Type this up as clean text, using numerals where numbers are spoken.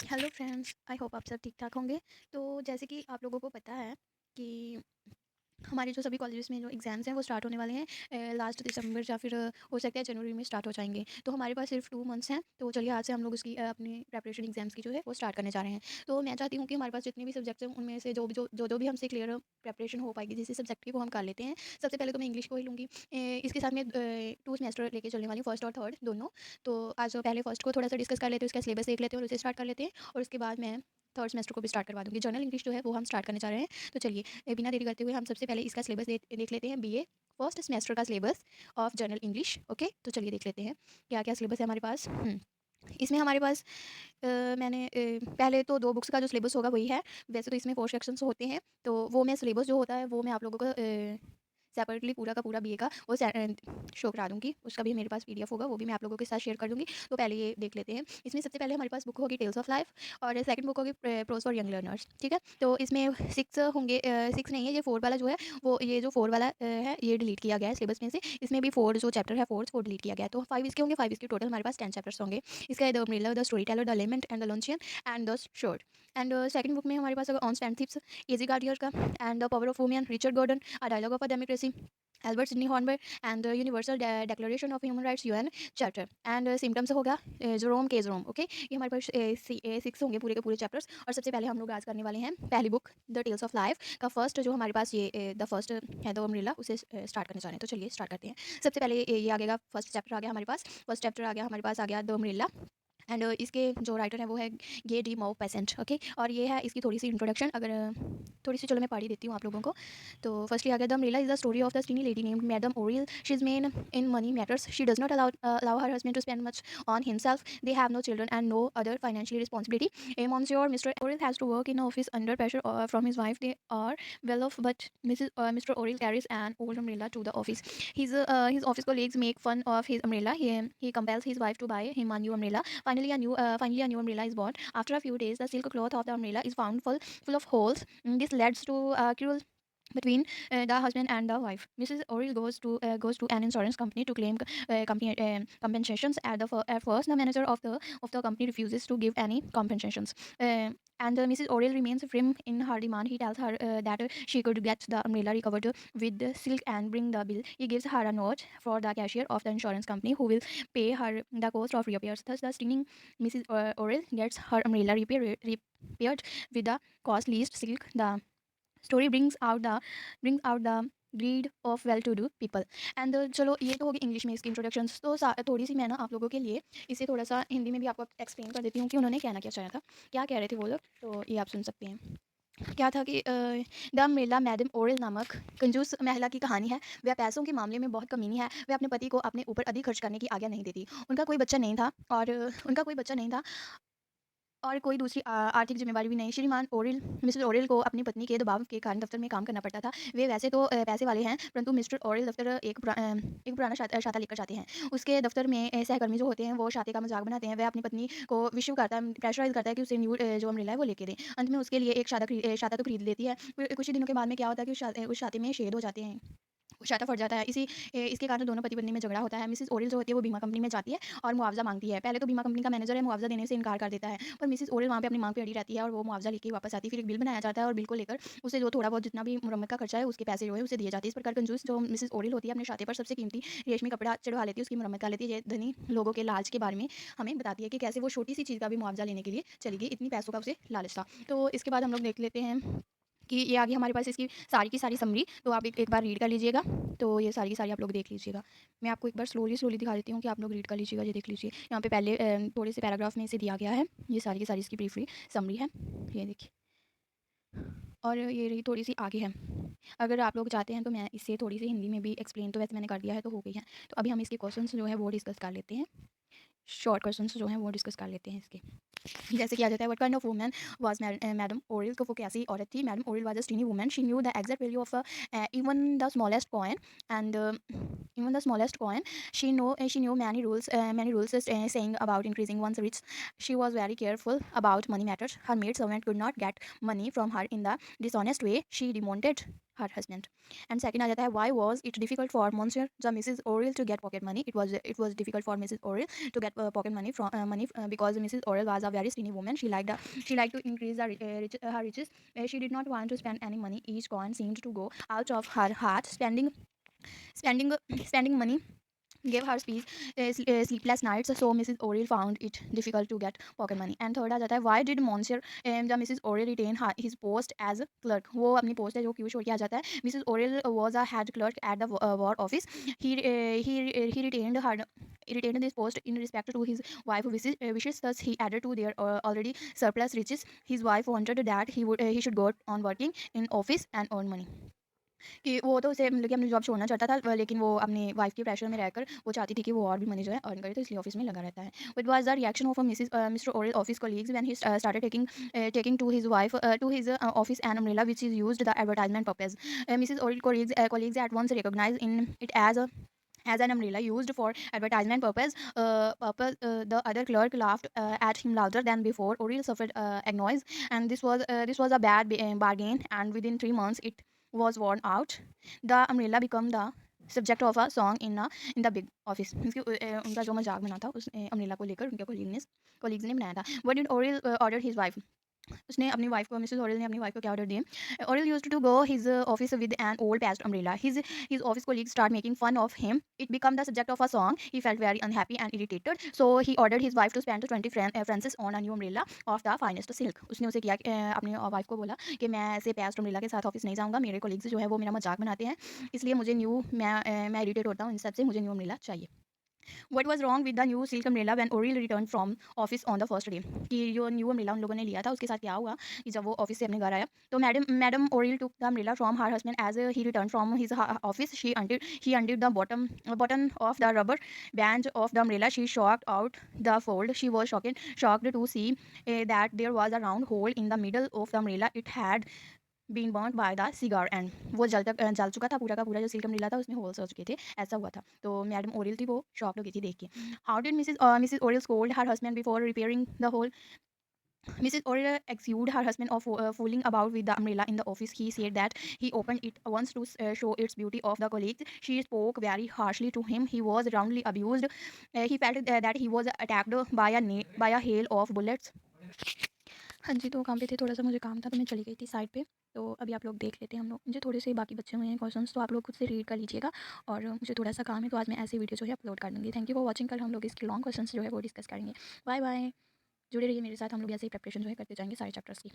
Hello friends, I hope आप सब ठीक ठाक होंगे। तो जैसे कि आप लोगों को पता है कि हमारे जो सभी कॉलेजेस में जो एग्ज़ाम्स हैं वो स्टार्ट होने वाले हैं लास्ट दिसंबर या फिर हो सकता है जनवरी में स्टार्ट हो जाएंगे। तो हमारे पास सिर्फ 2 मंथ्स हैं। तो चलिए आज से हम लोग उसकी अपनी प्रेपरेशन एग्जाम्स की जो है वो स्टार्ट करने जा रहे हैं। तो मैं चाहती हूँ कि हमारे पास जितने भी सब्जेक्ट्स हैं उनमें से जो भी हमसे क्लियर प्रेपरेशन हो पाएगी जिस सब्जेक्ट की वो हम कर लेते हैं। सबसे पहले तो मैं इंग्लिश को ही लूँगी। इसके साथ में 2 सेमेस्टर लेके चलने वाली हूँ, फर्स्ट और थर्ड दोनों। तो आज पहले फर्स्ट को थोड़ा सा डिस्कस कर लेते हैं, उसका सिलेबस देख लेते हैं और उसे स्टार्ट कर लेते हैं। और उसके बाद मैं थर्ड सेमेस्टर को भी स्टार्ट करवा दूँगी। जनरल इंग्लिश जो है वो हम स्टार्ट करने जा रहे हैं। तो चलिए बिना देरी करते हुए हम सबसे पहले इसका सिलेबस देख लेते हैं। बीए फर्स्ट सेमेस्टर का syllabus of general English. Okay, तो चलिए देख लेते हैं क्या क्या सिलेबस है हमारे पास। इसमें हमारे पास मैंने पहले तो 2 बुक्स का जो सिलेबस होगा वही है। वैसे तो इसमें 4 सेक्शंस होते हैं, तो वो मैं सिलेबस जो होता है वो मैं आप लोगों को सेपरेटली पूरा का पूरा बीए का वो शो करा दूँगी। उसका भी मेरे पास पीडीएफ होगा, वो भी मैं आप लोगों के साथ शेयर कर दूँगी। तो पहले ये देख लेते हैं। इसमें सबसे पहले हमारे पास बुक होगी टेल्स ऑफ लाइफ और सेकंड बुक होगी प्रोज फॉर यंग लर्नर्स। ठीक है, तो इसमें 6 होंगे। 6 नहीं है, ये 4 वाला जो है वो ये जो 4 वाला है ये डिलीट किया गया है सिलेबस में से। इसमें भी 4 जो चैप्टर है फोर्थ वो डिलीट किया गया है। तो 5 इसके होंगे, 5 इसके टोटल हमारे पास 10 चैप्टर्स होंगे। इसका the umbrella, the story teller, the element and the luncheon and the short. And second book में हमारे पास ऑन स्टैंड एजी गार्डियर का and the power of women, Richard Gordon, a dialogue of a democracy, Albert Sidney Hornberg and the universal declaration of human rights UN chapter. And symptoms होगा Jerome K Jerome. Okay, ये हमारे पास 6 होंगे पूरे के पूरे chapters. और सबसे पहले हम लोग आज करने वाले हैं पहली book the tales of life का फर्स्ट जो हमारे पास ये द फर्स्ट है द अम्ब्रेला, उसे स्टार्ट करने जा रहे हैं। तो चलिए स्टार्ट करते हैं। सबसे पहले ये आ गया, फर्स्ट चैप्टर आ गया हमारे पास। फर्स्ट चैप्टर आ गया हमारे पास, आ गया द अम्ब्रेला। एंड इसके जो राइटर है वो है गे डी मो पेसेंट। ओके, और ये है इसकी थोड़ी सी इंट्रोडक्शन। अगर थोड़ी सी चलो मैं पढ़ ही देती हूँ आप लोगों को। तो फर्स्टली आ गया, the umbrella is the story of the stingy lady named madam Oriel. She is mean in money matters. She does not allow her husband to spend much on himself. They have no children and no other financial responsibility. A Monsieur Mr. Oriel has to work in an office under pressure from his wife. They are well off, but Mr. Oriel carries an old umbrella to the office. His office colleagues make fun of his umbrella. He compels his wife to buy him a new umbrella. Finally a new umbrella is bought. After a few days, the silk cloth of the umbrella is found full of holes. This leads to cruel between the husband and the wife. Mrs. Oriel goes to an insurance company to claim company compensations. At first, the manager of the company refuses to give any compensations. And Mrs. Oriel remains firm in her demand. He tells her that she could get the umbrella recovered with the silk and bring the bill. He gives her a note for the cashier of the insurance company, who will pay her the cost of repairs. Thus, the stinging Mrs. Oriel gets her umbrella repaired with the cost least silk. The story brings out the greed of well to do people. And चलो ये तो होगी English में इसकी introductions. तो थोड़ी सी मैं ना आप लोगों के लिए इसे थोड़ा सा हिंदी में भी आपको एक्सप्लेन कर देती हूँ कि उन्होंने कहना क्या चाहा था, क्या कह रहे थे वो लोग। तो ये आप सुन सकते हैं। क्या था कि द अम्ब्रेला मैडम ओरेल नामक कंजूस महिला की कहानी है। वह पैसों के मामले में बहुत कमीनी है। वह अपने पति को अपने ऊपर अधिक खर्च करने की आज्ञा नहीं देती। उनका कोई बच्चा नहीं था और कोई दूसरी आर्थिक ज़िम्मेवारी भी नहीं। श्रीमान ओरेल मिस्टर ओरेल को अपनी पत्नी के दबाव के कारण दफ़्तर में काम करना पड़ता था। वे वैसे तो पैसे वाले हैं, परंतु मिस्टर ओरेल दफ़्तर एक पुराना छाता लेकर जाते हैं। उसके दफ़्तर में सहकर्मी जो होते हैं वो छाते का मज़ाक बनाते हैं। वह अपनी पत्नी को विशु करता है, प्रेशराइज़ करता है कि उसे न्यू जो अम्ब्रेला है वो लेके दें। अंत में उसके लिए एक छाता तो खरीद लेती है। फिर कुछ ही दिनों के बाद में क्या होता है कि उस छाते में छेद हो जाते हैं। वो छाता फट जाता है। इसके कारण दोनों पति-पत्नी में झगड़ा होता है। मिसेज़ ओरेल जो होती है वो बीमा कंपनी में जाती है और मुआवज़ा माँगती है। पहले तो बीमा कंपनी का मैनेजर है मुआवज़ा देने से इनकार कर देता है, पर मिसेज़ ओरेल वहाँ पे अपनी माँग पे अड़ी रहती है और वो मुआवज़ा लेके वापस आती है। फिर एक बिल बनाया जाता है और बिल को लेकर उसे जो थोड़ा बहुत जितना भी मुरम्मत का खर्चा है उसके पैसे जो है उसे दिए जाते हैं। इस प्रकार कंजूस जो मिसेज़ ओरेल होती है अपने छाते पर सबसे कीमती रेशमी कपड़ा चढ़वा लेती है, उसकी मुरम्मत कर लेती है। ये धनी लोगों के लालच के बारे में हमें बताती है कि कैसे वो छोटी-सी चीज़ का भी मुआवज़ा लेने के लिए चली गई, इतनी पैसों का उसे लालच था। तो इसके बाद हम लोग देख लेते हैं कि ये आ गई हमारे पास इसकी सारी की सारी समरी। तो आप एक बार रीड कर लीजिएगा। तो ये सारी की सारी आप लोग देख लीजिएगा। मैं आपको एक बार स्लोली दिखा देती हूँ कि आप लोग रीड कर लीजिएगा। ये देख लीजिए, यहाँ पे पहले थोड़े से पैराग्राफ में इसे दिया गया है। ये सारी की सारी इसकी ब्रीफली समरी है, ये देखिए। और ये रही थोड़ी सी आगे है। अगर आप लोग चाहते हैं तो मैं इसे थोड़ी सी हिंदी में भी एक्सप्लेन, तो वैसे मैंने कर दिया है तो हो गई है। तो अभी हम इसके क्वेश्चंस जो है वो डिस्कस कर लेते हैं। शॉर्ट क्वेश्चंस जो हैं वो डिस्कस कर लेते हैं इसके। जैसे कि आ जाता है, what kind of woman was madam Oriel. तो वो कैसी औरत थी। Madam Oriel was a stingy woman. She knew the exact value of even the smallest coin and even the smallest coin. She knew many rules saying about increasing one's rich. She was very careful about money matters. Her maid servant could not get money from her in the dishonest way. She demoted her husband. And second आ जाता है, why was it difficult for Monsieur the Mrs. Oriel to get pocket money? It was difficult for Mrs. Oriel to get pocket money from because Mrs. Oriel was a very skinny woman. She liked to increase her riches. She did not want to spend any money. Each coin seemed to go out of her heart. Spending spending money gave her sleepless nights, so Mrs. Oriel found it difficult to get pocket money. And third आ जाता है, why did Monsieur the Mrs. Oriel retain his post as a clerk? वो अपनी post है जो क्यों छोड़ के आ जाता है? Mrs. Oriel was a head clerk at the war office. He retained this post in respect to his wife wishes. Thus he added to their already surplus riches. His wife wanted that he should go on working in office and earn money. कि वो तो उसे मतलब कि अपनी job छोड़ना चाहता था, लेकिन वो अपनी वाइफ के प्रेशर में रहकर वो चाहती थी कि वो और भी मनी जो है अर्न करे, तो इसलिए ऑफिस में लगा रहता है. It was the reaction of Mr Oriel office colleagues when he started taking to his office an umbrella which is used the advertisement purpose. Mrs Oriel colleagues at once recognized in it as an umbrella used for advertisement purpose. The other clerk laughed at him louder than before. Oriel suffered noise, and this was a bad bargain. And within 3 months, it was worn out. The umbrella became the subject of a song in the big office. Means कि उनका जो मजाक बना था उस umbrella को लेकर उनके कोलीग्स ने बनाया था. What did Oriel order his wife? उसने अपनी वाइफ को मिसेस ओरेल ने अपनी वाइफ को क्या ऑर्डर दिए? Oriel used to go his office with an old patched umbrella. His office colleagues start making fun of him. It became the subject of a song. He felt very unhappy and irritated, so he ordered his wife to spend 20 francs on a new umbrella of the finest silk. उसने उसे किया अपनी wife को बोला कि मैं ऐसे patched umbrella के साथ ऑफिस नहीं जाऊँगा, मेरे कोलीग्स जो है वो मेरा मजाक बनाते हैं, इसलिए मुझे मैं इरिटेट होता हूँ इन सबसे, मुझे न्यू अम्ब्रेला चाहिए. What was wrong with the new silk umbrella when Oriel returned from office on the first day? कि जो न्यू अम्ब्रेला उन लोगों ने लिया था उसके साथ क्या हुआ कि जब वो ऑफिस से अपने घर आया, तो madam Oryol took the umbrella from her husband as he returned from his office. He undid the button of the rubber band of the umbrella. She shocked out the fold. She was shocked to see that there was a round hole in the middle of the umbrella. It had been burned by the cigar and वो जल चुका था पूरा का पूरा, जो silk umbrella था उसमें होल्स हो चुके थे, ऐसा हुआ था. तो मैडम ओरियल थी वो शॉक्ड हो गई थी देख के. How did Mrs Oriel scold her husband before repairing the hole? Mrs. Oriel accused her husband of fooling about with the umbrella in the office. He said that he opened it once to show its beauty of the colleagues. She spoke very harshly to him. He was roundly abused. He felt that he was attacked by a hail of bullets. हाँ जी, तो काम पे थे, थोड़ा-सा मुझे काम था तो मैं चली गई थी साइड पे। तो अभी आप लोग देख लेते हैं हम लोग। मुझे थोड़े से बाकी बचे हुए हैं क्वेश्चंस, तो आप लोग खुद से रीड कर लीजिएगा, और मुझे थोड़ा-सा काम है तो आज मैं ऐसे वीडियो जो है अपलोड कर दूँगी। Thank you for watching. कल हम लोग इसके लॉन्ग क्वेश्चंस जो है वो डिस्कस करेंगे। Bye bye. जुड़े रहिए मेरे साथ, हम लोग ऐसे ही प्रिपरेशन जो है करते जाएँगे सारे चैप्टर्स की।